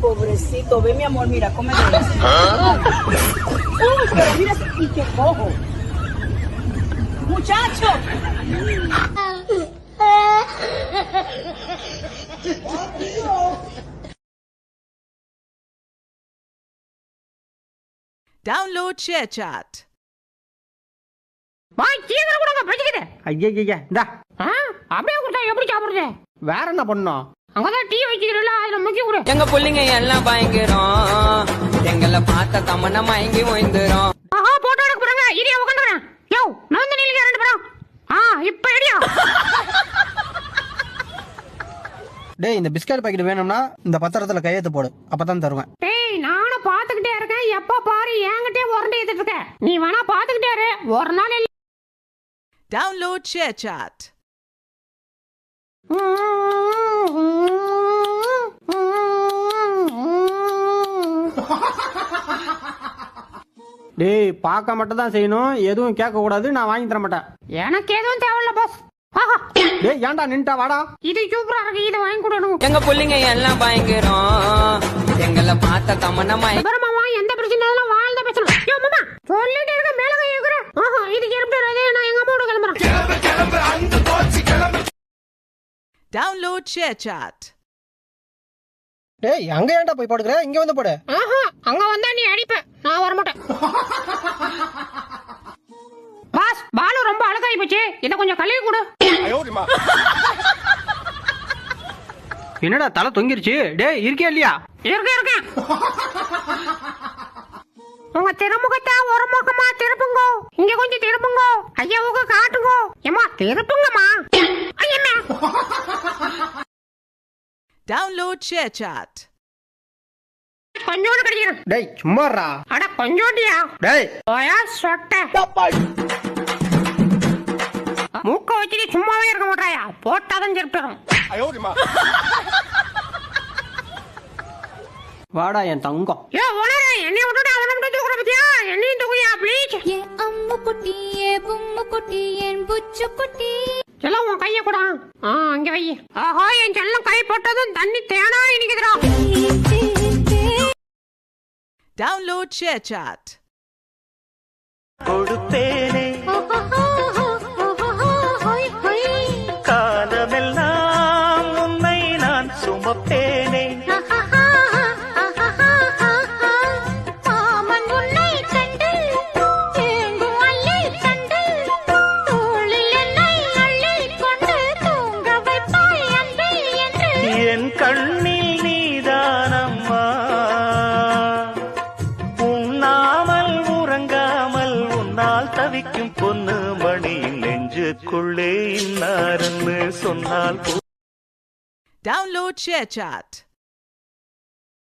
pobrecito, ve mi amor, mira, come de eso. Uy, pero mira, y qué cojo. Muchacho. Download ShareChat. சீக்கிரம் கொடுங்க பச்சிக்கிட்டு. ஐயா இந்தா அப்படியே கொடுத்தா எப்படி சாப்பிடுறது? வேற என்ன பண்ணோம்? அங்கதான் டீ வச்சுக்கிறீங்களா, அதுல முக்கிய கூட. எங்க புள்ளிங்க எல்லாம் பயங்கரம், எங்களை பார்த்த தமன மயங்கி ஓய்ந்துரும். ஆஹா, போட்டோ எடுக்க போறாங்க. இரியா உட்காந்துறேன். யோ, நந்து நீங்க ரெண்டு பேரும். இப்ப எடியா. டேய், இந்த பிஸ்கட் பாக்கெட் வேணும்னா இந்த பத்திரத்துல கையெழுத்து போடு, அப்பதான் தருவேன். டேய், நானும் பாத்துக்கிட்டே இருக்கேன். எப்ப பாரு என்கிட்டே உரண்டை ஏத்துட்டு இருக்க. நீ வேணா பாத்துக்கிட்டே இரு, ஒரு நாள். Download ShareChat. டேய், பார்க்க மட்டும் தான் செய்யணும், எதுவும் கேட்க கூடாது. நான் வாங்கி தர மாட்டேன். எனக்கு எதுவும் தேவையில்ல பாஸ். டேய், ஏன்டா நின்ட்டா? வாடா. இது சூப்பரா இருக்கு, இதை வாங்கி கொடுக்கணும். எங்க புள்ளிங்க எல்லாம் பயங்கரம், எங்களை பார்த்த தமன மயங்கி. மாமா, எந்த பிரச்சனையும் வாழ்ந்த பேசணும். யோ மாமா, சொல்லிட்டே இருக்க, மேல கை வைக்கிறேன். இது கிளம்பிடாது, நான் எங்க அம்மாவோட கிளம்புறேன். Download ShareChat. டேய், அங்க ஏன்டா போய் போடுற? இங்க வந்து போடு. அங்க வந்தா நீ அடிப்ப, நான் வர மாட்டேன். பாஸ், பாலு ரொம்ப அழகாயி போச்சு, இத கொஞ்சம் கழுவி கொடு. என்னடா தலை தொங்கிருச்சு? டேய், இருக்கே இல்லையா? இருக்கேன். உங்க திருமுகத்தை ஒரு முகமா திருப்புங்க, இங்க கொஞ்சம் திருப்புங்க, ஐயாவுக்கு காட்டுங்க. ஏமா திருப்புங்கம்மா. ஐயம்மா. Download ShareChat. கொஞ்சோண்டு கிடைக்கிறேன். டேய், சும்மாறா. அட கொஞ்சோண்டியா? டேய், ஓயா சொட்ட. மூக்க வச்சுட்டு சும்மாவே இருக்க மாட்டாயா, போட்டாதான் செருப்பிடும். வாடா என் தங்கம். ஏ ஓனரே, என்னை விட்டுட்டு அவனை மட்டும் தூக்குற பத்தியா? என்னையும் தூக்குயா ப்ளீஸ். ஏ அம்மு குட்டி, ஏ பும்மு குட்டி, என் புச்சு குட்டி. செல்லம், உன் கைய கூட. அங்க வை. ஆஹா, என் செல்லம் கை போட்டதும் தண்ணி தேனா இனிக்குதுடா. Download ShareChat. கொடுப்பேனே காலமெல்லாம் உன்னை நான் சுமப்பேனே. என் கண்ணில் நீதானம்மா, உண்ணாமல் உறங்காமல் உன்னால் தவிக்கும் பொண்ணு மணியின் நெஞ்சுக்குள்ளே இன்னாருன்னு சொன்னால். Download ShareChat.